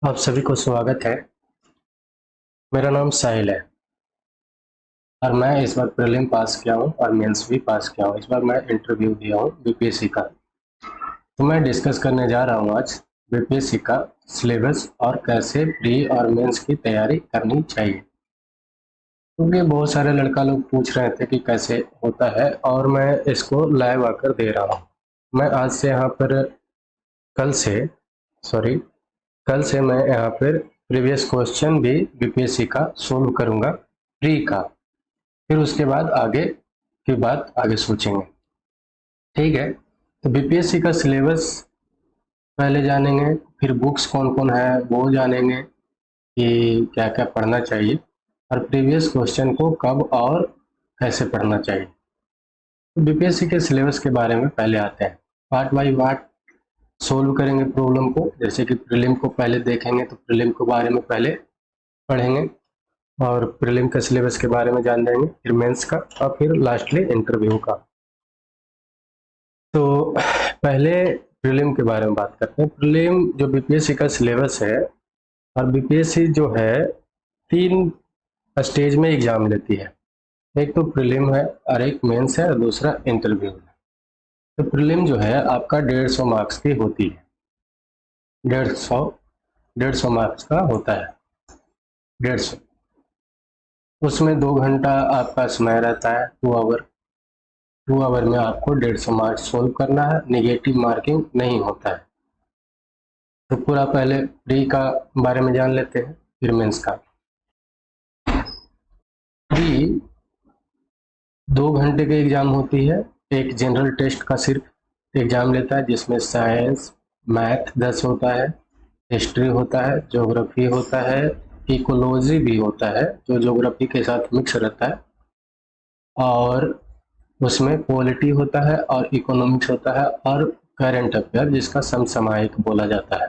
आप सभी को स्वागत है। मेरा नाम साहिल है और मैं इस बार प्रीलिम पास किया हूँ और मेंस भी पास किया हूँ। इस बार मैं इंटरव्यू दिया हूँ बीपीएससी का। तो मैं डिस्कस करने जा रहा हूँ आज बीपीएससी का सिलेबस और कैसे प्री और मेंस की तैयारी करनी चाहिए, क्योंकि बहुत सारे लड़का लोग पूछ रहे थे कि कैसे होता है और मैं इसको लाइव आकर दे रहा हूँ। मैं आज से यहाँ पर कल से सॉरी कल से मैं यहाँ पर प्रीवियस क्वेश्चन भी बीपीएससी का सोल्व करूँगा प्री का। फिर उसके बाद आगे की बात आगे सोचेंगे। ठीक है, तो बीपीएससी का सिलेबस पहले जानेंगे, फिर बुक्स कौन कौन है वो जानेंगे कि क्या क्या पढ़ना चाहिए और प्रीवियस क्वेश्चन को कब और कैसे पढ़ना चाहिए। तो बीपीएससी के सिलेबस के बारे में पहले आते हैं, पार्ट बाय पार्ट सोल्व करेंगे प्रॉब्लम को। जैसे कि प्रीलिम को पहले देखेंगे तो प्रीलिम के बारे में पहले पढ़ेंगे और प्रीलिम के सिलेबस के बारे में जान जाएंगे, फिर मेंस का और फिर लास्टली इंटरव्यू का। तो पहले प्रीलिम के बारे में बात करते हैं। प्रीलिम जो बीपीएससी का सिलेबस है, और बीपीएससी जो है 3 स्टेज में एग्जाम लेती है। एक तो प्रीलिम है और एक मेंस है और दूसरा इंटरव्यू है। तो प्रीलिम जो है आपका 150 मार्क्स की होती है। 150 मार्क्स का होता है। 150 उसमें 2 घंटा आपका समय रहता है, 2 आवर में आपको 150 मार्क्स सोल्व करना है। नेगेटिव मार्किंग नहीं होता है। तो पूरा पहले प्री का बारे में जान लेते हैं, फिर मेंस का। प्री 2 घंटे की एग्जाम होती है। एक जनरल टेस्ट का सिर्फ एग्जाम लेता है, जिसमें साइंस मैथ 10 होता है, हिस्ट्री होता है, ज्योग्राफी होता है, इकोलॉजी भी होता है जो ज्योग्राफी के साथ मिक्स रहता है, और उसमें पॉलिटी होता है और इकोनॉमिक्स होता है, और करंट अफेयर जिसका समसामयिक बोला जाता है।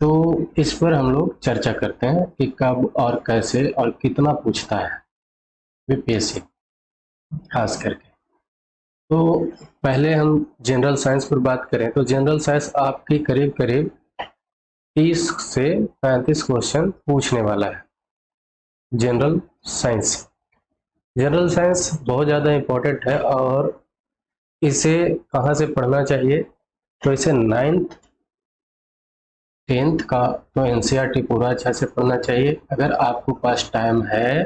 तो इस पर हम लोग चर्चा करते हैं कि कब और कैसे और कितना पूछता है बीपीएससी खास करके। तो पहले हम जनरल साइंस पर बात करें तो जनरल साइंस आपकी करीब करीब 30 से 35 क्वेश्चन पूछने वाला है। जनरल साइंस जनरल साइंस बहुत ज़्यादा इम्पोर्टेंट है और इसे कहाँ से पढ़ना चाहिए, तो इसे 9th 10th का तो एनसीईआरटी पूरा अच्छा से पढ़ना चाहिए। अगर आपको पास टाइम है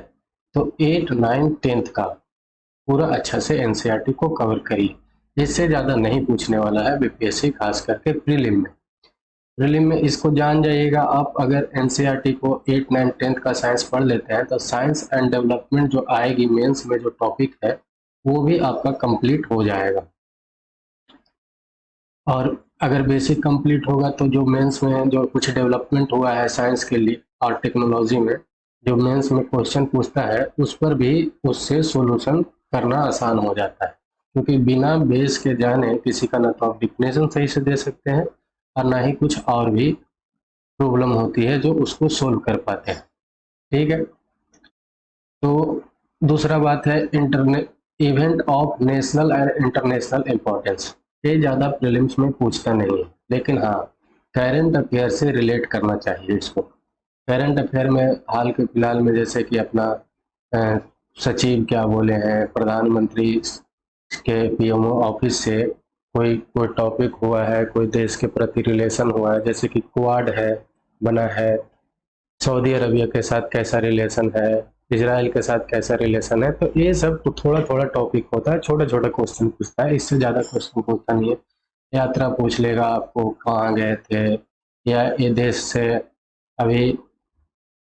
तो 8 9 10th का पूरा अच्छा से एनसीईआरटी को कवर करिए। इससे ज़्यादा नहीं पूछने वाला है बीपीएससी, खास करके प्रीलिम में। प्रीलिम में इसको जान जाइएगा आप। अगर एनसीईआरटी को 8 9 10th का साइंस पढ़ लेते हैं तो साइंस एंड डेवलपमेंट जो आएगी मेंस में जो टॉपिक है वो भी आपका कंप्लीट हो जाएगा। और अगर बेसिक कंप्लीट होगा तो जो मेंस में जो कुछ डेवलपमेंट हुआ है साइंस के लिए और टेक्नोलॉजी में, जो मेंस में क्वेश्चन पूछता है उस पर भी उससे सॉल्यूशन करना आसान हो जाता है। क्योंकि बिना बेस के जाने किसी का ना तो आप डिफिनेशन सही से दे सकते हैं और ना ही कुछ और भी प्रॉब्लम होती है जो उसको सोल्व कर पाते हैं। ठीक है, तो दूसरा बात है internet event of national and international importance. ये ज़्यादा प्रीलिम्स में पूछता नहीं है, लेकिन हाँ करंट अफेयर से रिलेट करना चाहिए इसको। करंट अफेयर में हाल के फिलहाल में जैसे कि अपना अ, सचिव क्या बोले हैं, प्रधानमंत्री के पीएमओ ऑफिस से कोई कोई टॉपिक हुआ है, कोई देश के प्रति रिलेशन हुआ है, जैसे कि क्वाड है बना है, सऊदी अरबिया के साथ कैसा रिलेशन है, इजराइल के साथ कैसा रिलेशन है। तो ये सब थोड़ा थोड़ा टॉपिक होता है, छोटा छोटा क्वेश्चन पूछता है, इससे ज़्यादा क्वेश्चन पूछता नहीं है। यात्रा पूछ लेगा, आपको कहाँ गए थे, या ये देश से अभी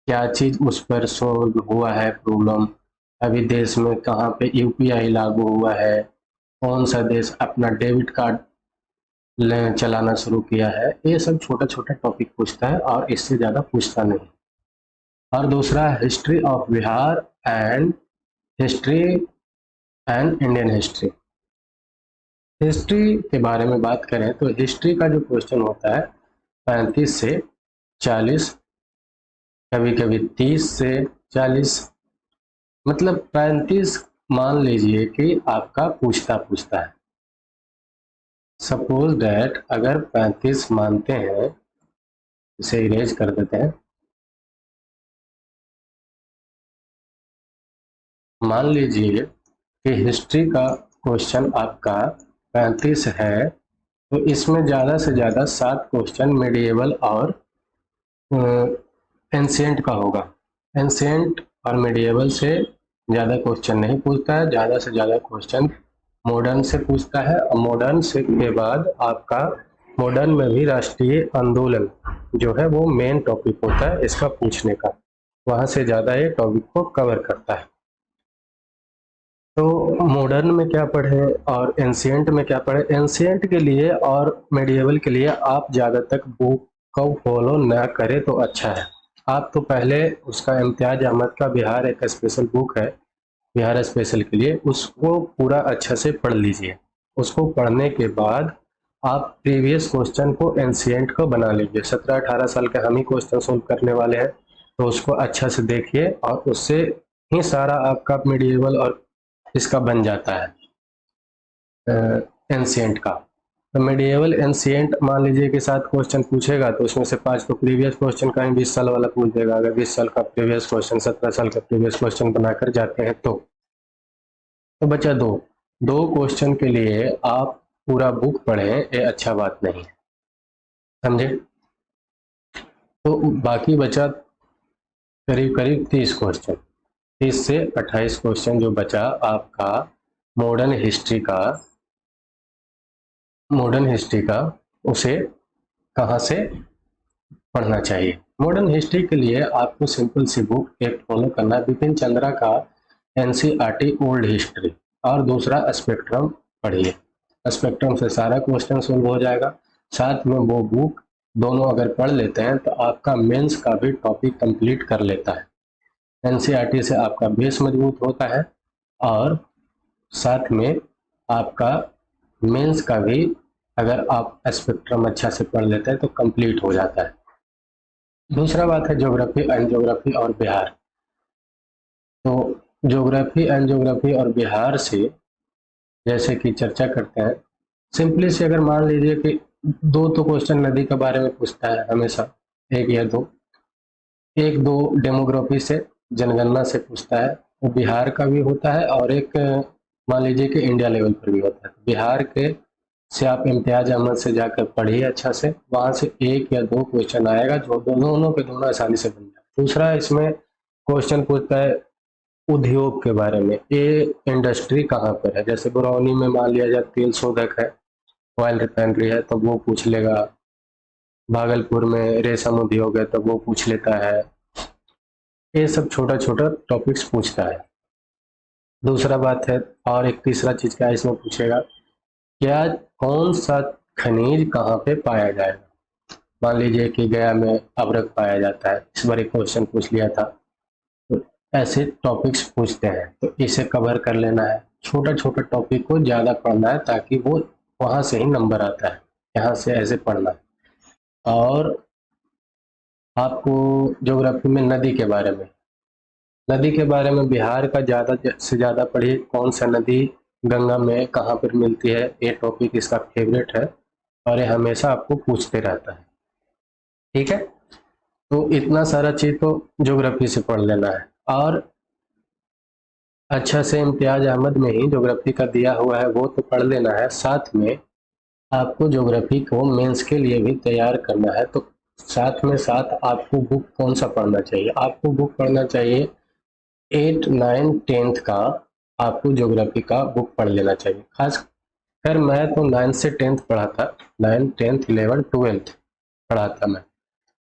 क्या चीज़ उस पर सोल्व हुआ है प्रॉब्लम, अभी देश में कहाँ पे यूपीआई लागू हुआ है, कौन सा देश अपना डेबिट कार्ड चलाना शुरू किया है। ये सब छोटा छोटा टॉपिक पूछता है और इससे ज़्यादा पूछता नहीं। और दूसरा history of Bihar and history and Indian history. History के बारे में बात करें तो हिस्ट्री का जो क्वेश्चन होता है 35 से 40, कभी कभी 30 से 40, मतलब 35 मान लीजिए कि आपका पूछता पूछता है। सपोज डैट अगर 35 मानते हैं इसे इरेज कर देते हैं। मान लीजिए कि हिस्ट्री का क्वेश्चन आपका 35 है, तो इसमें ज़्यादा से ज़्यादा 7 क्वेश्चन मेडिएवल और एंशिएंट का होगा। एंशिएंट और मेडिएवल से ज़्यादा क्वेश्चन नहीं पूछता है, ज़्यादा से ज़्यादा क्वेश्चन मॉडर्न से पूछता है। और मॉडर्न से के बाद आपका मॉडर्न में भी राष्ट्रीय आंदोलन जो है वो मेन टॉपिक होता है इसका पूछने का, वहाँ से ज़्यादा ये टॉपिक को कवर करता है। तो मॉडर्न में क्या पढ़े और एंशिएंट में क्या पढ़े? एंशिएंट के लिए और मेडिएवल के लिए आप ज़्यादा तक बुक को फॉलो ना करें तो अच्छा है। आप तो पहले उसका इम्तियाज अहमद का बिहार एक स्पेशल बुक है, बिहार स्पेशल के लिए, उसको पूरा अच्छा से पढ़ लीजिए। उसको पढ़ने के बाद आप प्रीवियस क्वेश्चन को एंशिएंट को बना लीजिए। 17-18 साल के हम ही क्वेश्चन सोल्व करने वाले हैं, तो उसको अच्छा से देखिए और उससे ही सारा आपका मेडिएवल और इसका बन जाता है एंशिएंट का। तो मेडिएवल एंशिएंट मान लीजिए कि 7 क्वेश्चन पूछेगा, तो उसमें से 5 तो प्रीवियस क्वेश्चन का ही 20 साल वाला पूछ देगा। अगर 20 साल का प्रीवियस क्वेश्चन 17 साल का प्रीवियस क्वेश्चन बनाकर जाते हैं तो बचा दो क्वेश्चन के लिए आप पूरा बुक पढ़ें, ये अच्छा बात नहीं है, समझे? तो बाकी बचा करीब करीब 30 क्वेश्चन, 30 से 28 क्वेश्चन जो बचा आपका मॉडर्न हिस्ट्री का उसे कहाँ से पढ़ना चाहिए? मॉडर्न हिस्ट्री के लिए आपको सिंपल सी बुक एक फॉलो करना है, बिपिन चंद्रा का एनसीईआरटी ओल्ड हिस्ट्री, और दूसरा स्पेक्ट्रम पढ़िए। स्पेक्ट्रम से सारा क्वेश्चन सोल्व हो जाएगा। साथ में वो बुक दोनों अगर पढ़ लेते हैं तो आपका मेंस का भी टॉपिक कंप्लीट कर लेता है। एनसीईआरटी से आपका बेस मजबूत होता है और साथ में आपका मेंस का भी अगर आप स्पेक्ट्रम अच्छा से पढ़ लेते हैं तो कंप्लीट हो जाता है। दूसरा बात है ज्योग्राफी एंड ज्योग्राफी और बिहार। तो ज्योग्राफी एंड ज्योग्राफी और बिहार से जैसे कि चर्चा करते हैं, सिंपली से अगर मान लीजिए कि 2 तो क्वेश्चन नदी के बारे में पूछता है हमेशा, 1 या 2, 1-2 डेमोग्राफी से, जनगणना से पूछता है, वो बिहार का भी होता है और एक मान लीजिए कि इंडिया लेवल पर भी होता है। बिहार के से आप इम्तियाज अहमद से जाकर पढ़िए अच्छा से, वहां से 1 या 2 क्वेश्चन आएगा जो दोनों के दोनों आसानी से बन जाए। दूसरा इसमें क्वेश्चन पूछता है उद्योग के बारे में, ये इंडस्ट्री कहाँ पर है, जैसे बरौनी में मान लिया जाए तेल शोधक है, ऑयल रिफाइनरी है तो वो पूछ लेगा, भागलपुर में रेशम उद्योग है तो वो पूछ लेता है। ये सब छोटा छोटा टॉपिक्स पूछता है। दूसरा बात है, और एक तीसरा चीज क्या इसमें पूछेगा, क्या कौन सा खनिज कहाँ पे पाया जाएगा। मान लीजिए कि गया में अभ्रक पाया जाता है, इस बार एक क्वेश्चन पूछ लिया था। तो ऐसे टॉपिक्स पूछते हैं तो इसे कवर कर लेना है। छोटा छोटा टॉपिक को ज़्यादा पढ़ना है ताकि वो वहाँ से ही नंबर आता है, यहाँ से ऐसे पढ़ना है। और आपको ज्योग्राफी में नदी के बारे में बिहार का ज़्यादा से ज़्यादा पढ़िए। कौन सा नदी गंगा में कहाँ पर मिलती है, ये टॉपिक इसका फेवरेट है और ये हमेशा आपको पूछते रहता है, ठीक है? तो इतना सारा चीज़ तो ज्योग्राफी से पढ़ लेना है। और अच्छा से इम्तियाज अहमद में ही ज्योग्राफी का दिया हुआ है वो तो पढ़ लेना है। साथ में आपको ज्योग्राफी को मेंस के लिए भी तैयार करना है, तो साथ में साथ आपको बुक कौन सा पढ़ना चाहिए? आपको बुक पढ़ना चाहिए 8, 9, 10th का, आपको ज्योग्राफी का बुक पढ़ लेना चाहिए। खास कर मैं तो 9 से 10th पढ़ा था, 9, 10th, 11, 12th पढ़ा था मैं,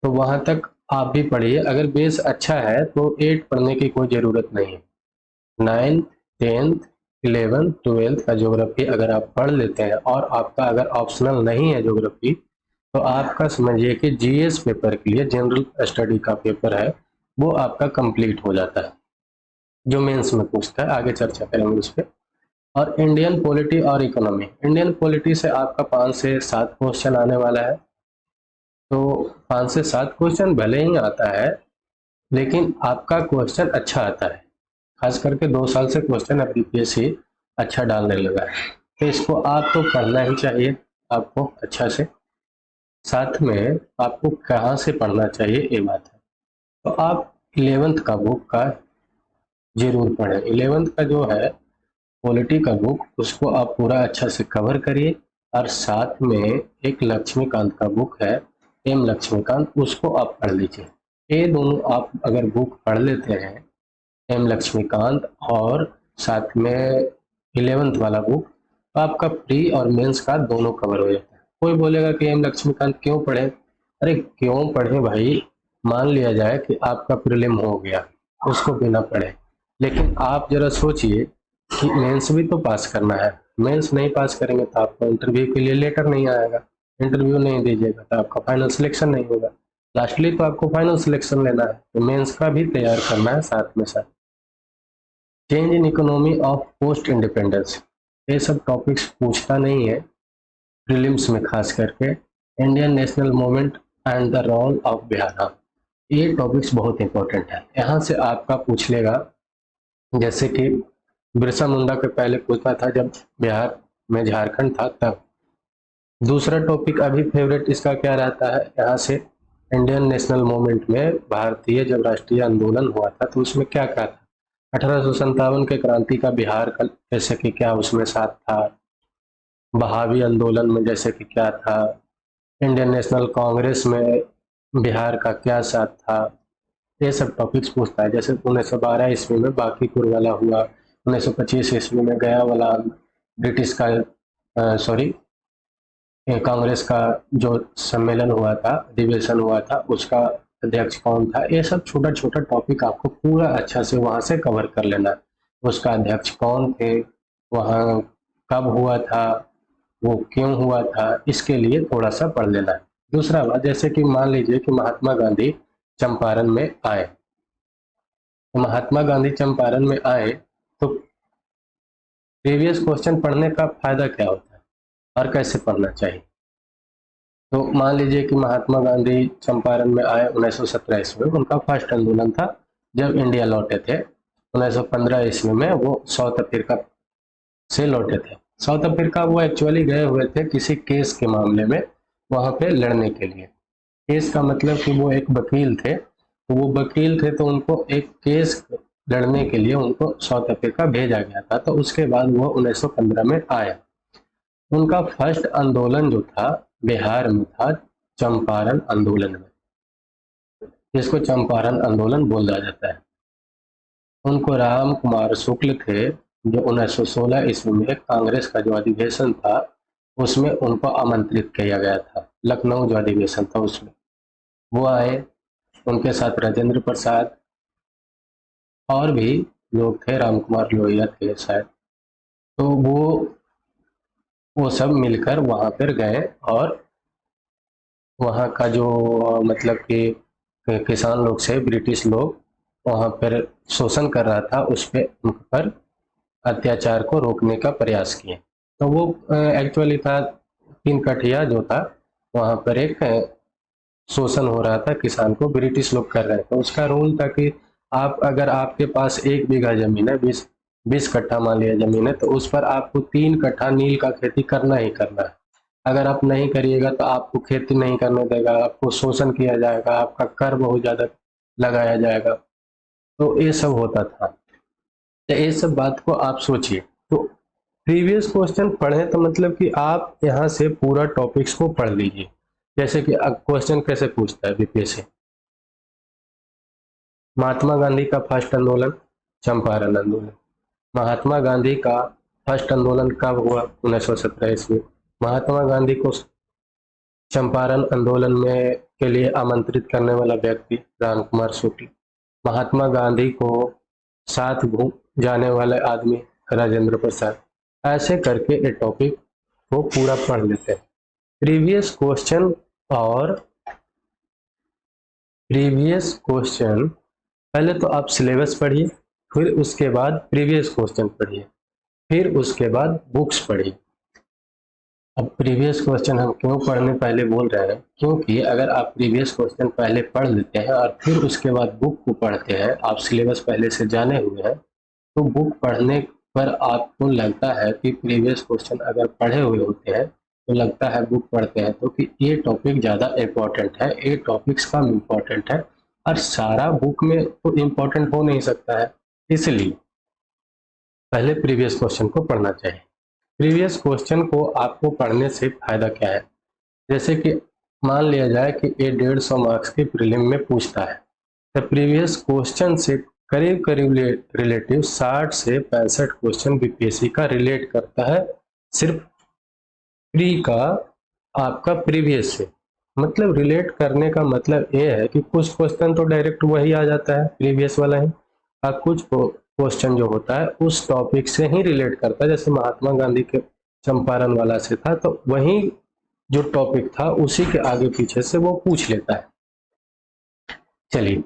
तो वहाँ तक आप भी पढ़िए। अगर बेस अच्छा है तो 8 पढ़ने की कोई ज़रूरत नहीं है। 9, 10th, 11, 12th का ज्योग्राफी अगर आप पढ़ लेते हैं और आपका अगर ऑप्शनल नहीं है ज्योग्राफी, तो आपका समझिए कि जीएस पेपर के लिए जनरल स्टडी का पेपर है वो आपका कंप्लीट हो जाता है, जो मेंस में पूछता है। आगे चर्चा करेंगे उस पर। और इंडियन पॉलिटी और इकोनॉमी, इंडियन पॉलिटी से आपका 5 से 7 क्वेश्चन आने वाला है। तो 5 से 7 क्वेश्चन भले ही आता है लेकिन आपका क्वेश्चन अच्छा आता है, खास करके 2 साल से क्वेश्चन अब बीपीएससी अच्छा डालने लगा है, तो इसको आप तो पढ़ना ही चाहिए आपको अच्छा से। साथ में आपको कहाँ से पढ़ना चाहिए ये बात है। तो आप 11th का बुक का जरूर पढ़ें। 11th का जो है पॉलिटी का बुक, उसको आप पूरा अच्छा से कवर करिए। और साथ में एक लक्ष्मीकांत का बुक है, एम लक्ष्मीकांत, उसको आप पढ़ लीजिए। ये दोनों आप अगर बुक पढ़ लेते हैं, एम लक्ष्मीकांत और साथ में 11th वाला बुक, तो आपका प्री और मेंस का दोनों कवर हो जाता है। कोई बोलेगा कि एम लक्ष्मीकांत क्यों पढ़े? अरे क्यों पढ़े भाई, मान लिया जाए कि आपका प्रीलिम हो गया उसको बिना पढ़े, लेकिन आप जरा सोचिए कि मेंस भी तो पास करना है। मेंस नहीं पास करेंगे तो आपको इंटरव्यू के लिए लेटर नहीं आएगा, इंटरव्यू नहीं दीजिएगा तो आपका फाइनल सिलेक्शन नहीं होगा। लास्टली तो आपको फाइनल सिलेक्शन लेना है, तो मेंस का भी तैयार करना है साथ में साथ। Change in economy of post independence, ये सब टॉपिक्स पूछता नहीं है प्रीलिम्स में, खास करके Indian national movement and the role of Bihar, ये टॉपिक्स बहुत इंपॉर्टेंट है। यहाँ से आपका पूछ लेगा, जैसे कि बिरसा मुंडा के पहले पूछता था जब बिहार में झारखंड था तब। दूसरा टॉपिक अभी फेवरेट इसका क्या रहता है यहाँ से, इंडियन नेशनल मूवमेंट में भारतीय जब राष्ट्रीय आंदोलन हुआ था तो उसमें क्या क्या था। 1857 के क्रांति का बिहार का जैसे कि क्या उसमें साथ था, बहावी आंदोलन में जैसे कि क्या था, इंडियन नेशनल कांग्रेस में बिहार का क्या साथ था, ये सब टॉपिक्स पूछता है। जैसे 1912 ईस्वी में बांकीपुर वाला हुआ, 1925 ईस्वी में गया वाला ब्रिटिश का सॉरी कांग्रेस का जो सम्मेलन हुआ था, अधिवेशन हुआ था, उसका अध्यक्ष कौन था। ये सब छोटा छोटा टॉपिक आपको पूरा अच्छा से वहां से कवर कर लेना है। उसका अध्यक्ष कौन थे, वहाँ कब हुआ था, वो क्यों हुआ था, इसके लिए थोड़ा सा पढ़ लेना है। दूसरा बात, जैसे कि मान लीजिए कि महात्मा गांधी चंपारण में आए, तो महात्मा गांधी चंपारण में आए तो प्रीवियस क्वेश्चन पढ़ने का फायदा क्या होता है और कैसे पढ़ना चाहिए। तो मान लीजिए कि महात्मा गांधी चंपारण में आए 1917 ईस्वी में, उनका फर्स्ट आंदोलन था जब इंडिया लौटे थे। 1915 ईस्वी में वो साउथ अफ्रीका से लौटे थे। साउथ अफ्रीका वो एक्चुअली गए हुए थे किसी केस के मामले में, वहां पे लड़ने के लिए। केस का मतलब कि वो एक वकील थे, तो वो वकील थे तो उनको एक केस लड़ने के लिए उनको साउथ अफ्रीका भेजा गया था। तो उसके बाद वो 1915 में आए। उनका फर्स्ट आंदोलन जो था बिहार में था, चंपारण आंदोलन में, जिसको चंपारण आंदोलन बोला जाता है। उनको राम कुमार शुक्ल थे, जो 1916 ईस्वी में कांग्रेस का जो अधिवेशन था उसमें उनको आमंत्रित किया गया था। लखनऊ जो अधिवेशन था उसमें वो आए, उनके साथ राजेंद्र प्रसाद और भी लोग थे, राम कुमार लोहिया थे शायद। तो वो सब मिलकर वहां पर गए और वहाँ का जो मतलब कि किसान लोग से ब्रिटिश लोग वहाँ पर शोषण कर रहा था, उस पे उन पर अत्याचार को रोकने का प्रयास किए। तो वो एक्चुअली था, तीन कठिया जो था वहाँ पर एक शोषण हो रहा था, किसान को ब्रिटिश लोग कर रहे थे। तो उसका रूल था कि आप अगर आपके पास 1 बीघा जमीन है, 20 कट्ठा मान लिया जमीन है, तो उस पर आपको 3 कट्ठा नील का खेती करना ही करना है। अगर आप नहीं करिएगा तो आपको खेती नहीं करने देगा, आपको शोषण किया जाएगा, आपका कर बहुत ज्यादा लगाया जाएगा। तो ये सब होता था। तो ये सब बात को आप सोचिए। तो प्रीवियस क्वेश्चन पढ़े तो मतलब कि आप यहाँ से पूरा टॉपिक्स को पढ़ लीजिए। जैसे कि क्वेश्चन कैसे पूछता है बीपीएससी, महात्मा गांधी का फर्स्ट आंदोलन चंपारण आंदोलन। महात्मा गांधी का फर्स्ट आंदोलन कब हुआ? 1917 ईस्वी। महात्मा गांधी को चंपारण आंदोलन में के लिए आमंत्रित करने वाला व्यक्ति राम कुमार शुक्ल। महात्मा गांधी को साथ घूम जाने वाले आदमी राजेंद्र प्रसाद। ऐसे करके ये टॉपिक को पूरा पढ़ लेते हैं। और प्रीवियस क्वेश्चन पहले तो आप सिलेबस पढ़िए, फिर उसके बाद प्रीवियस क्वेश्चन पढ़िए, फिर उसके बाद बुक्स पढ़िए। अब प्रीवियस क्वेश्चन हम क्यों पढ़ने पहले बोल रहे हैं, क्योंकि अगर आप प्रीवियस क्वेश्चन पहले पढ़ लेते हैं और फिर उसके बाद बुक को पढ़ते हैं, आप सिलेबस पहले से जाने हुए हैं, तो बुक पढ़ने पर आपको लगता है कि प्रीवियस क्वेश्चन अगर पढ़े हुए होते हैं तो लगता है बुक पढ़ते हैं तो कि ये टॉपिक ज़्यादा इम्पोर्टेंट है, ये टॉपिक्स कम इम्पोर्टेंट है, और सारा बुक में तो इम्पोर्टेंट हो नहीं सकता है। इसलिए पहले प्रीवियस क्वेश्चन को पढ़ना चाहिए। प्रीवियस क्वेश्चन को आपको पढ़ने से फायदा क्या है, जैसे कि मान लिया जाए कि ये 150 मार्क्स के प्रीलिम में पूछता है, तो प्रीवियस क्वेश्चन से करीब करीब रिलेटिव 60 से 65 क्वेश्चन बीपीएससी का रिलेट करता है, सिर्फ प्री का आपका प्रीवियस से। मतलब रिलेट करने का मतलब ये है कि कुछ क्वेश्चन तो डायरेक्ट वही आ जाता है प्रीवियस वाला ही, और कुछ क्वेश्चन जो होता है उस टॉपिक से ही रिलेट करता है। जैसे महात्मा गांधी के चंपारण वाला से था, तो वही जो टॉपिक था उसी के आगे पीछे से वो पूछ लेता है। चलिए,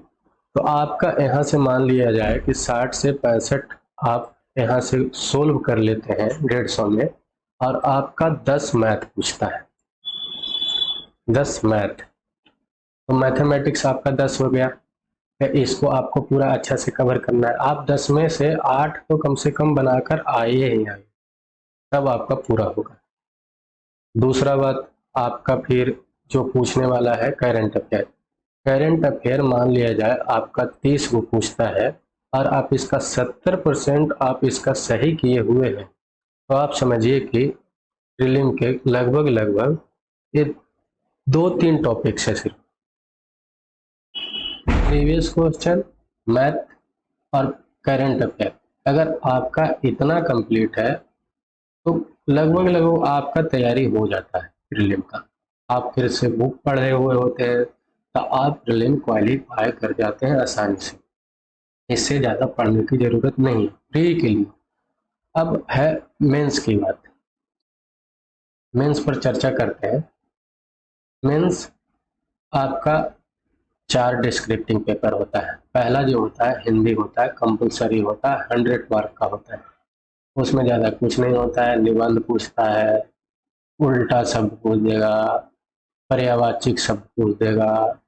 तो आपका यहाँ से मान लिया जाए कि 60 से 65 आप यहाँ से सोल्व कर लेते हैं 150 में, और आपका 10 मैथ पूछता है, 10 मैथ, तो मैथमेटिक्स आपका 10 हो गया। इसको आपको पूरा अच्छा से कवर करना है। आप 10 में से 8 तो कम से कम बनाकर आइए ही आइए, तब आपका पूरा होगा। दूसरा बात, आपका फिर जो पूछने वाला है करंट अफेयर। करंट अफेयर मान लिया जाए आपका 30 को पूछता है, और आप इसका 70% आप इसका सही किए हुए हैं, तो आप समझिए कि प्रीलिम के लगभग लगभग ये 2-3 टॉपिक है, सिर्फ प्रीवियस क्वेश्चन, मैथ और करंट अफेयर। अगर आपका इतना कंप्लीट है तो लगभग लगभग आपका तैयारी हो जाता है प्रीलिम का। आप फिर से बुक पढ़े हुए होते हैं तो आप प्रीलिम क्वालिफाई कर जाते हैं आसानी से। इससे ज़्यादा पढ़ने की ज़रूरत नहीं है प्री के लिए। अब है मेंस की बात। मेंस पर चर्चा करते हैं। मेंस आपका 4 डिस्क्रिप्टिंग पेपर होता है। पहला जो होता है हिंदी होता है, कंपलसरी होता है, 100 मार्क का होता है। उसमें ज़्यादा कुछ नहीं होता है, निबंध पूछता है, उल्टा शब्द पूछ देगा, पर्यायवाची शब्द पूछ देगा,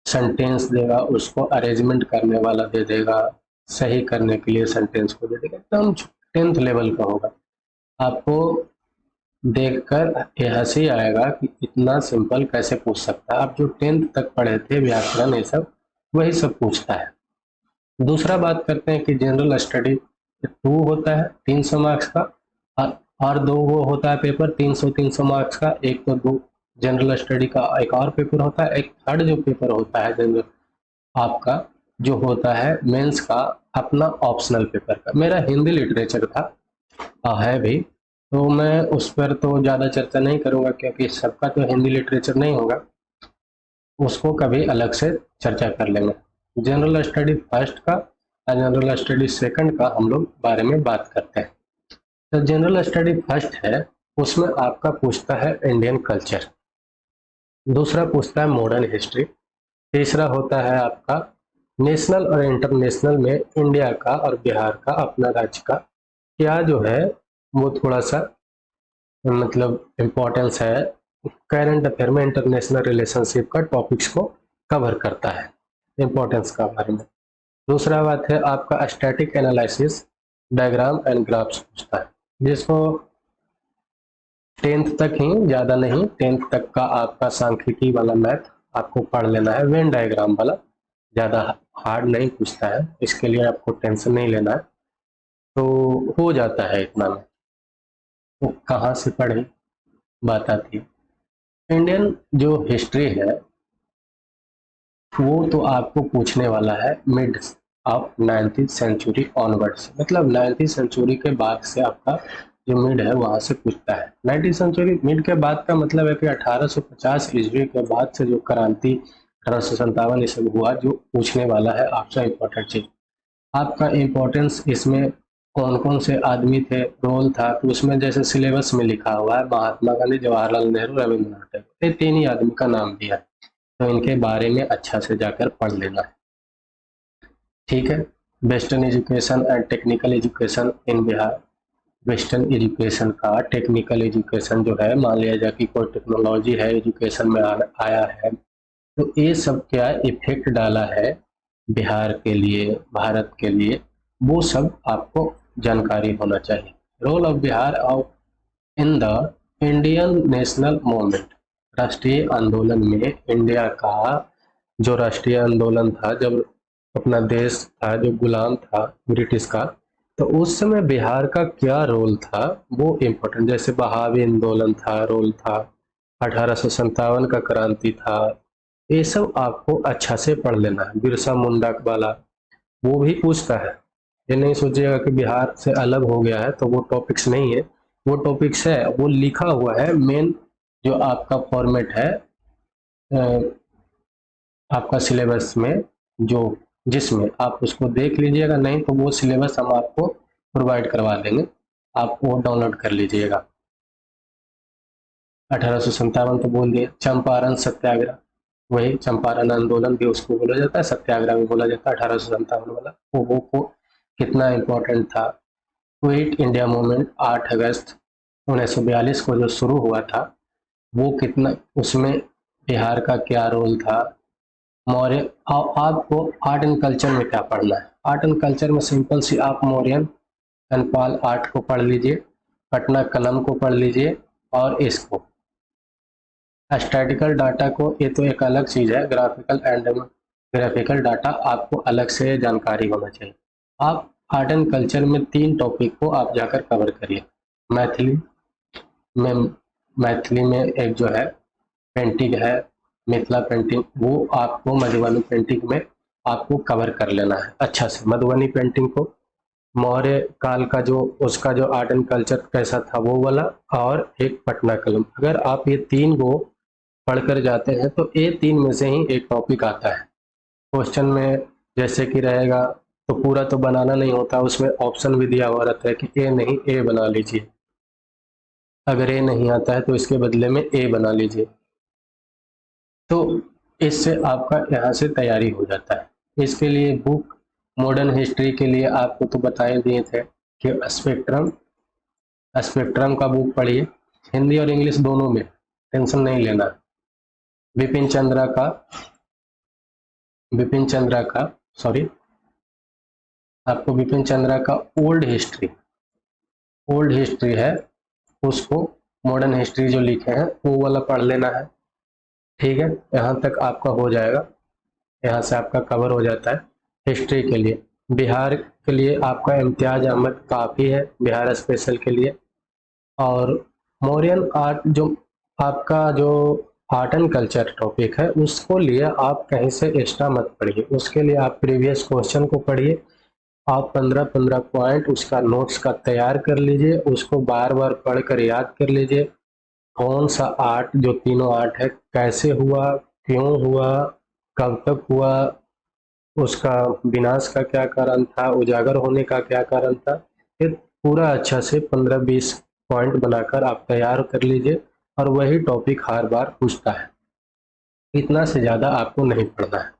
सेंटेंस देगा, उसको अरेंजमेंट करने वाला दे देगा, सही करने के लिए सेंटेंस को दे देगा। एकदम 10th लेवल का होगा। आपको देखकर ये हंसी आएगा कि इतना सिंपल कैसे पूछ सकता है। आप जो 10th तक पढ़े थे व्याकरण ये सब, वही सब पूछता है। दूसरा बात करते हैं कि जनरल स्टडी 2 होता है 300 मार्क्स का, और 2 वो होता है पेपर 300 मार्क्स का। एक तो 2 जनरल स्टडी का एक और पेपर होता है। एक थर्ड जो पेपर होता है जनरल आपका, जो होता है मेंस का अपना ऑप्शनल पेपर का। मेरा हिंदी लिटरेचर था, है भी, तो मैं उस पर तो ज़्यादा चर्चा नहीं करूँगा क्योंकि सबका तो हिंदी लिटरेचर नहीं होगा, उसको कभी अलग से चर्चा कर लेंगे। जनरल स्टडी फर्स्ट का और जनरल स्टडी सेकंड का हम लोग बारे में बात करते हैं। तो जनरल स्टडी फर्स्ट है, उसमें आपका पूछता है इंडियन कल्चर। दूसरा पूछता है मॉडर्न हिस्ट्री। तीसरा होता है आपका नेशनल और इंटरनेशनल में इंडिया का और बिहार का अपना राज्य का क्या जो है वो थोड़ा सा मतलब इम्पोर्टेंस है। करंट अफेयर में इंटरनेशनल रिलेशनशिप का टॉपिक्स को कवर करता है, इम्पोर्टेंस का बारे में। दूसरा बात है आपका static analysis, diagram and graphs पूछता है, जिसको 10th तक ही, ज़्यादा नहीं, 10th तक का आपका सांख्यिकी वाला मैथ आपको पढ़ लेना है। वेन डायग्राम वाला ज़्यादा हार्ड नहीं पूछता है, इसके लिए आपको टेंशन नहीं लेना है, तो हो जाता है इतना में। तो कहाँ से पढ़े बात आती है। इंडियन जो हिस्ट्री है वो तो आपको पूछने वाला है mid of 19th century onwards, मतलब 19th सेंचुरी के बाद से आपका जो मिड है वहां से पूछता है। 19th सेंचुरी मिड के बाद का मतलब है कि 1850 ईस्वी के बाद से जो क्रांति 1857 ये सब हुआ, जो पूछने वाला है आपसे इम्पोर्टेंट चीज। आपका इम्पोर्टेंस इसमें कौन कौन से आदमी थे, रोल था, तो उसमें जैसे सिलेबस में लिखा हुआ है महात्मा गांधी, जवाहरलाल नेहरू, रविंद्रनाथ टैगोर, ये 3 ही आदमी का नाम दिया है, तो इनके बारे में अच्छा से जाकर पढ़ लेना है। ठीक है। Western education and technical education in Bihar. Western education का टेक्निकल एजुकेशन जो है, मान लिया जाए कि कोई टेक्नोलॉजी है एजुकेशन में आया है, तो ये सब क्या इफेक्ट डाला है बिहार के लिए, भारत के लिए, वो सब आपको जानकारी होना चाहिए। Role of Bihar of in the Indian national movement, राष्ट्रीय आंदोलन में इंडिया का जो राष्ट्रीय आंदोलन था, जब अपना देश था जो गुलाम था ब्रिटिश का, तो उस समय बिहार का क्या रोल था वो इम्पोर्टेंट, जैसे बहावी आंदोलन था, रोल था, 1857 का क्रांति था, ये सब आपको अच्छा से पढ़ लेना है। बिरसा मुंडा वाला वो भी पूछता है, ये नहीं सोचिएगा कि बिहार से अलग हो गया है तो वो टॉपिक्स नहीं है, वो टॉपिक्स है, वो लिखा हुआ है। मेन जो आपका फॉर्मेट है आपका सिलेबस में, जो जिसमें आप उसको देख लीजिएगा, नहीं तो वो सिलेबस हम आपको प्रोवाइड करवा देंगे, आप वो डाउनलोड कर लीजिएगा। 1857 तो बोल दिए। चंपारण सत्याग्रह, वही चंपारण आंदोलन भी उसको बोला जाता है, सत्याग्रह भी बोला जाता है, 1857 वाला वो कितना इम्पोर्टेंट था। क्विट इंडिया मूवमेंट 8 अगस्त 1942 को जो शुरू हुआ था, वो कितना, उसमें बिहार का क्या रोल था। मौर्य, आपको आर्ट एंड कल्चर में क्या पढ़ना है, आर्ट एंड कल्चर में सिंपल सी आप मौर्यन एंड पाल आर्ट को पढ़ लीजिए, पटना कलम को पढ़ लीजिए, और इसको स्टैटिकल डाटा को, ये तो एक अलग चीज़ है, ग्राफिकल एंड ग्राफिकल डाटा आपको अलग से जानकारी होना चाहिए। आप आर्ट एंड कल्चर में 3 टॉपिक को आप जाकर कवर करिए। मैथिली में, मैथिली में एक जो है पेंटिंग है, मिथिला पेंटिंग, वो आपको मधुबनी पेंटिंग में आपको कवर कर लेना है अच्छा से। मधुबनी पेंटिंग को, मौर्य काल का जो उसका जो आर्ट एंड कल्चर कैसा था वो वाला, और एक पटना कलम। अगर आप ये 3 को पढ़कर जाते हैं तो ये 3 में से ही एक टॉपिक आता है क्वेश्चन में। जैसे कि रहेगा तो पूरा तो बनाना नहीं होता, उसमें ऑप्शन भी दिया हुआ रहता है कि ए नहीं ए बना लीजिए, अगर ए नहीं आता है तो इसके बदले में ए बना लीजिए। तो इससे आपका यहाँ से तैयारी हो जाता है। इसके लिए बुक मॉडर्न हिस्ट्री के लिए आपको तो बताए दिए थे कि स्पेक्ट्रम, स्पेक्ट्रम का बुक पढ़िए, हिंदी और इंग्लिश दोनों में, टेंशन नहीं लेना। बिपिन चंद्रा का, बिपिन चंद्रा का सॉरी, आपको बिपिन चंद्रा का ओल्ड हिस्ट्री, ओल्ड हिस्ट्री है, उसको मॉडर्न हिस्ट्री जो लिखे हैं वो वाला पढ़ लेना है। ठीक है, यहाँ तक आपका हो जाएगा, यहाँ से आपका कवर हो जाता है हिस्ट्री के लिए। बिहार के लिए आपका इम्तियाज अहमद काफ़ी है बिहार स्पेशल के लिए। और मौर्यन आर्ट जो आपका जो आर्ट एंड कल्चर टॉपिक है उसको लिए आप कहीं से एक्स्ट्रा मत पढ़िए, उसके लिए आप प्रीवियस क्वेश्चन को पढ़िए, आप 15-15 पॉइंट उसका नोट्स का तैयार कर लीजिए, उसको बार बार पढ़ कर याद कर लीजिए। कौन सा आर्ट, जो तीनों आर्ट है, कैसे हुआ, क्यों हुआ, कब तक हुआ, उसका विनाश का क्या कारण था, उजागर होने का क्या कारण था, ये पूरा अच्छा से 15-20 पॉइंट बनाकर आप तैयार कर लीजिए, और वही टॉपिक हर बार पूछता है, इतना से ज़्यादा आपको नहीं पढ़ना है।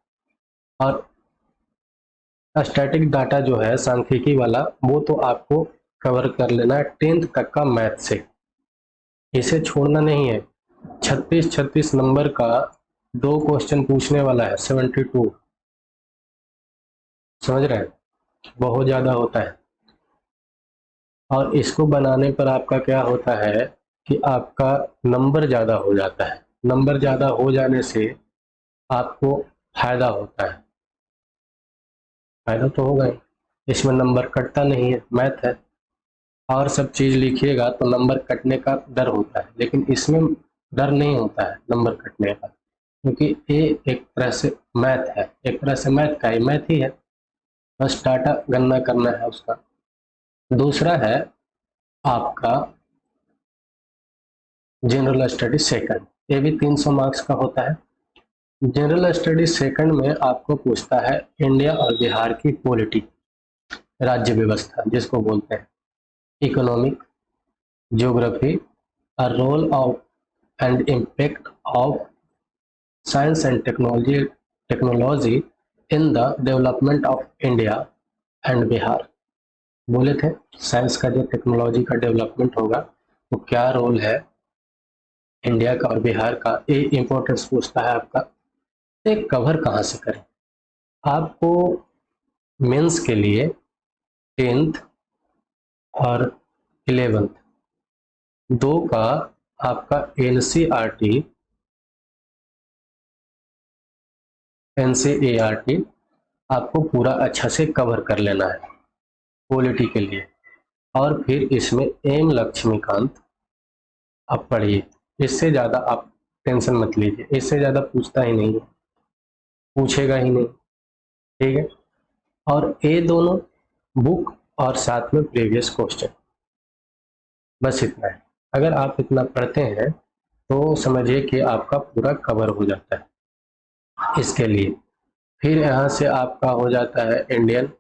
और स्टैटिक डाटा जो है सांख्यिकी वाला, वो तो आपको कवर कर लेना है 10th तक का मैथ से, इसे छोड़ना नहीं है। 36 नंबर का 2 क्वेश्चन पूछने वाला है, 72, समझ रहे हैं, बहुत ज़्यादा होता है। और इसको बनाने पर आपका क्या होता है कि आपका नंबर ज़्यादा हो जाता है, नंबर ज़्यादा हो जाने से आपको फायदा होता है, फायदा तो होगा ही, इसमें नंबर कटता नहीं है, मैथ है। और सब चीज़ लिखिएगा तो नंबर कटने का डर होता है, लेकिन इसमें डर नहीं होता है नंबर कटने का, क्योंकि ये एक तरह से मैथ है, एक तरह से मैथ का ही मैथ ही है, बस डाटा गणना करना है उसका। दूसरा है आपका जनरल स्टडी सेकंड, ये भी 300 मार्क्स का होता है। जनरल स्टडी सेकंड में आपको पूछता है इंडिया और बिहार की पॉलिटी, राज्य व्यवस्था जिसको बोलते हैं, economic, geography, a role of and impact of science and technology in the development of India and Bihar. बोले थे साइंस का जो टेक्नोलॉजी का डेवलपमेंट होगा वो क्या रोल है इंडिया का और बिहार का, ये इंपॉर्टेंस पूछता है आपका। एक कवर कहाँ से करें, आपको मेंस के लिए 10th और 11th 2 का आपका एनसीईआरटी आपको पूरा अच्छा से कवर कर लेना है पॉलिटी के लिए। और फिर इसमें एम लक्ष्मीकांत आप पढ़िए, इससे ज़्यादा आप टेंशन मत लीजिए, इससे ज़्यादा पूछता ही नहीं है, पूछेगा ही नहीं, ठीक है। और ये दोनों बुक और साथ में प्रीवियस क्वेश्चन, बस इतना है। अगर आप इतना पढ़ते हैं तो समझिए कि आपका पूरा कवर हो जाता है इसके लिए। फिर यहाँ से आपका हो जाता है इंडियन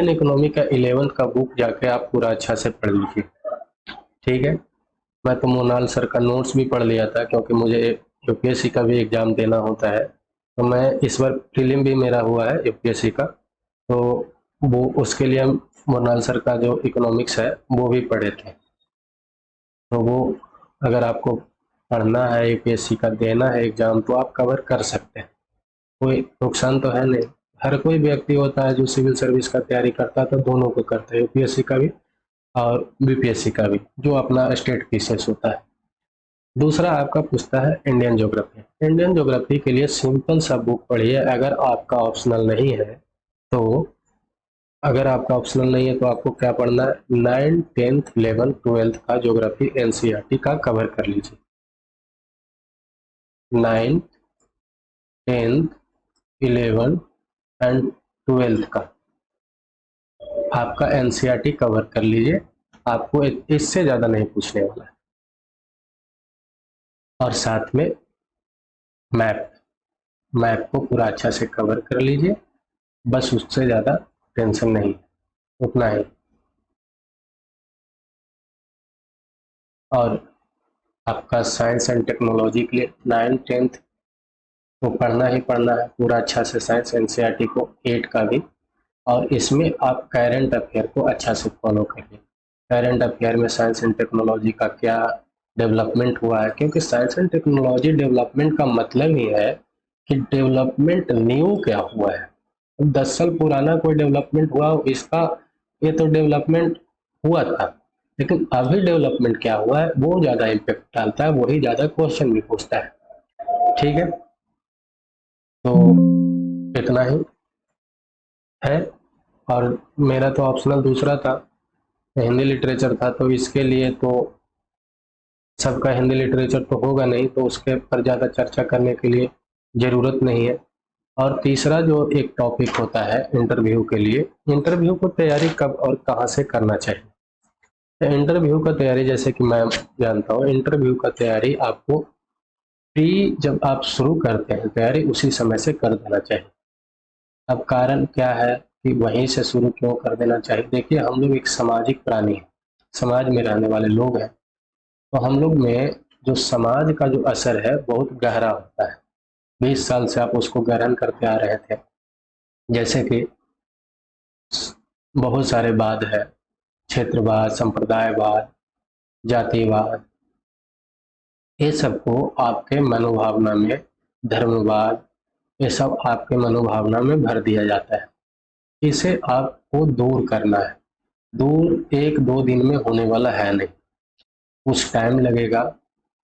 इकोनॉमी का 11 का बुक जाके आप पूरा अच्छा से पढ़ लीजिए, ठीक है। मैं तो मोनाल सर का नोट्स भी पढ़ लिया था, क्योंकि मुझे यूपीएससी का भी एग्जाम देना होता है, तो मैं इस बार प्रीलिम भी मेरा हुआ है यूपीएससी का, तो वो उसके लिए हम मोनाल सर का जो इकोनॉमिक्स है वो भी पढ़े थे। तो वो अगर आपको पढ़ना है, यूपीएससी का देना है एग्जाम, तो आप कवर कर सकते हैं, कोई नुकसान तो है नहीं। हर कोई व्यक्ति होता है जो सिविल सर्विस का तैयारी करता है, तो दोनों को करता है, यूपीएससी का भी और बीपीएससी का भी, जो अपना स्टेट पीसेस होता है। दूसरा आपका पूछता है इंडियन ज्योग्राफी। इंडियन ज्योग्राफी के लिए सिंपल सा बुक पढ़िए, अगर आपका ऑप्शनल नहीं है तो। अगर आपका ऑप्शनल नहीं है तो आपको क्या पढ़ना है, 9, 10th, 11th, 12th का ज्योग्राफी एनसीईआरटी का कवर कर लीजिए। 9, 10th, 11th एंड 12th का आपका एनसीईआरटी कवर कर लीजिए, आपको इससे ज़्यादा नहीं पूछने वाला है। और साथ में मैप को पूरा अच्छा से कवर कर लीजिए, बस उससे ज़्यादा टेंशन नहीं, उतना ही। और आपका साइंस एंड टेक्नोलॉजी के लिए 9, 10th तो पढ़ना ही पढ़ना है पूरा अच्छा से, साइंस एनसीईआरटी को 8 का भी। और इसमें आप करंट अफेयर को अच्छा से फॉलो करिए। करंट अफेयर में साइंस एंड टेक्नोलॉजी का क्या डेवलपमेंट हुआ है, क्योंकि साइंस एंड टेक्नोलॉजी डेवलपमेंट का मतलब ही है कि डेवलपमेंट न्यू क्या हुआ है। 10 साल पुराना कोई डेवलपमेंट हुआ हो, इसका ये तो डेवलपमेंट हुआ था, लेकिन अभी डेवलपमेंट क्या हुआ है वो ज़्यादा इम्पेक्ट डालता है, वही ज़्यादा क्वेश्चन भी पूछता है, ठीक है। तो इतना ही है। और मेरा तो ऑप्शनल दूसरा था, हिंदी लिटरेचर था, तो इसके लिए तो सबका हिंदी लिटरेचर तो होगा नहीं, तो उसके पर ज़्यादा चर्चा करने के लिए ज़रूरत नहीं है। और तीसरा जो एक टॉपिक होता है इंटरव्यू के लिए, इंटरव्यू को तैयारी कब और कहाँ से करना चाहिए। तो इंटरव्यू का तैयारी, जैसे कि मैं जानता हूँ, इंटरव्यू का तैयारी आपको जब आप शुरू करते हैं तैयारी उसी समय से कर देना चाहिए। अब कारण क्या है कि वहीं से शुरू क्यों कर देना चाहिए, देखिए हम लोग एक सामाजिक प्राणी हैं, समाज में रहने वाले लोग हैं, तो हम लोग में जो समाज का जो असर है बहुत गहरा होता है। 20 साल से आप उसको ग्रहण करते आ रहे थे, जैसे कि बहुत सारे वाद है, क्षेत्रवाद, संप्रदायवाद, जातिवाद, ये सबको आपके मनोभावना में, धर्मवाद, ये सब आपके मनोभावना में भर दिया जाता है। इसे आपको दूर करना है, दूर 1-2 दिन में होने वाला है नहीं, कुछ टाइम लगेगा।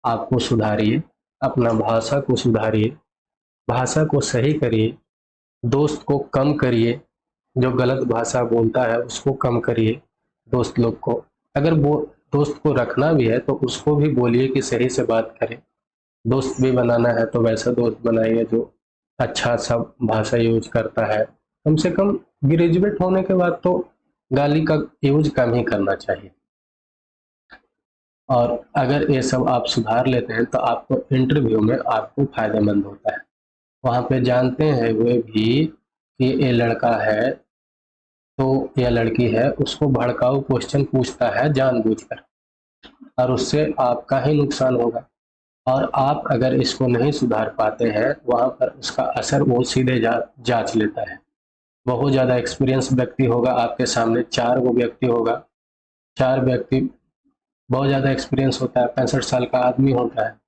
आपको सुधारिए, अपना भाषा को सुधारिए, भाषा को सही करिए, दोस्त को कम करिए, जो गलत भाषा बोलता है उसको कम करिए, दोस्त लोग को। अगर वो दोस्त को रखना भी है तो उसको भी बोलिए कि सही से बात करें। दोस्त भी बनाना है तो वैसा दोस्त बनाइए जो अच्छा सा भाषा यूज करता है। कम से कम ग्रेजुएट होने के बाद तो गाली का यूज कम ही करना चाहिए। और अगर ये सब आप सुधार लेते हैं तो आपको इंटरव्यू में आपको फायदेमंद होता है। वहाँ पे जानते हैं हुए भी कि ये लड़का है तो या लड़की है, उसको भड़काऊ क्वेश्चन पूछता है जानबूझकर, और उससे आपका ही नुकसान होगा। और आप अगर इसको नहीं सुधार पाते हैं, वहाँ पर उसका असर वो सीधे जांच लेता है। बहुत ज़्यादा एक्सपीरियंस व्यक्ति होगा आपके सामने, 4 गो व्यक्ति होगा, 4 व्यक्ति, बहुत ज़्यादा एक्सपीरियंस होता है, 65 साल का आदमी होता है,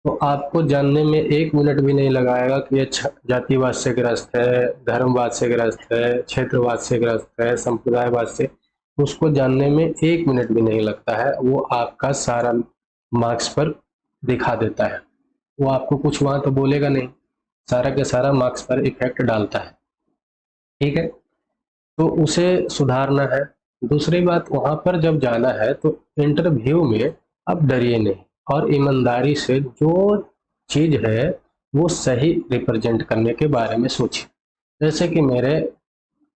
तो आपको जानने में 1 मिनट भी नहीं लगाएगा कि ये जातिवाद से ग्रस्त है, धर्मवाद से ग्रस्त है, क्षेत्रवाद से ग्रस्त है, संप्रदायवाद से, उसको जानने में 1 मिनट भी नहीं लगता है। वो आपका सारा मार्क्स पर दिखा देता है। वो आपको कुछ वहां तो बोलेगा नहीं, सारा के सारा मार्क्स पर इफेक्ट डालता है। ठीक है, तो उसे सुधारना है। दूसरी बात, वहां पर जब जाना है तो इंटरव्यू में आप डरिए नहीं, और ईमानदारी से जो चीज है वो सही रिप्रेजेंट करने के बारे में सोचिए। जैसे कि मेरे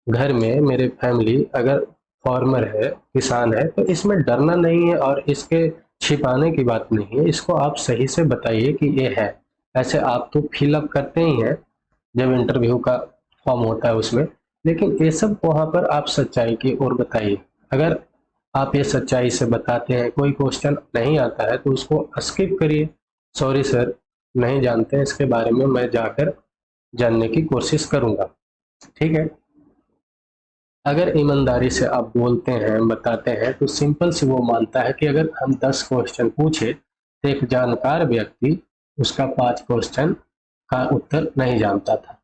घर में मेरे फैमिली अगर फार्मर है, किसान है, तो इसमें डरना नहीं है और इसके छिपाने की बात नहीं है। इसको आप सही से बताइए कि ये है। ऐसे आप तो फिलअप करते ही हैं जब इंटरव्यू का फॉर्म होता है उसमें, लेकिन ये सब वहां पर आप सच्चाई की ओर बताइए। अगर आप ये सच्चाई से बताते हैं, कोई क्वेश्चन नहीं आता है तो उसको स्किप करिए, सॉरी सर नहीं जानते हैं इसके बारे में, मैं जाकर जानने की कोशिश करूंगा। ठीक है, अगर ईमानदारी से आप बोलते हैं, बताते हैं, तो सिंपल से वो मानता है कि अगर हम 10 क्वेश्चन पूछे तो एक जानकार व्यक्ति उसका 5 क्वेश्चन का उत्तर नहीं जानता था।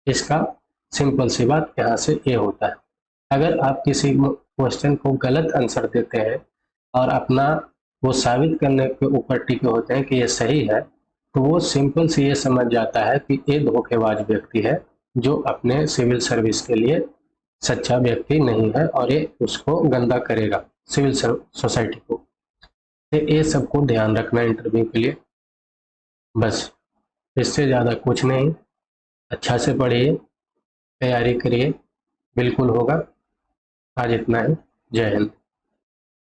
इसका सिंपल सी बात यहाँ से ये होता है। अगर आप किसी क्वेश्चन को गलत आंसर देते हैं और अपना वो साबित करने के ऊपर टिके होते हैं कि ये सही है, तो वो सिंपल से ये समझ जाता है कि ये धोखेबाज व्यक्ति है जो अपने सिविल सर्विस के लिए सच्चा व्यक्ति नहीं है, और ये उसको गंदा करेगा सिविल सोसाइटी को। तो ये सबको ध्यान रखना इंटरव्यू के लिए, बस इससे ज़्यादा कुछ नहीं। अच्छा से पढ़िए, तैयारी करिए, बिल्कुल होगा। आज इतना है। जय हिंद।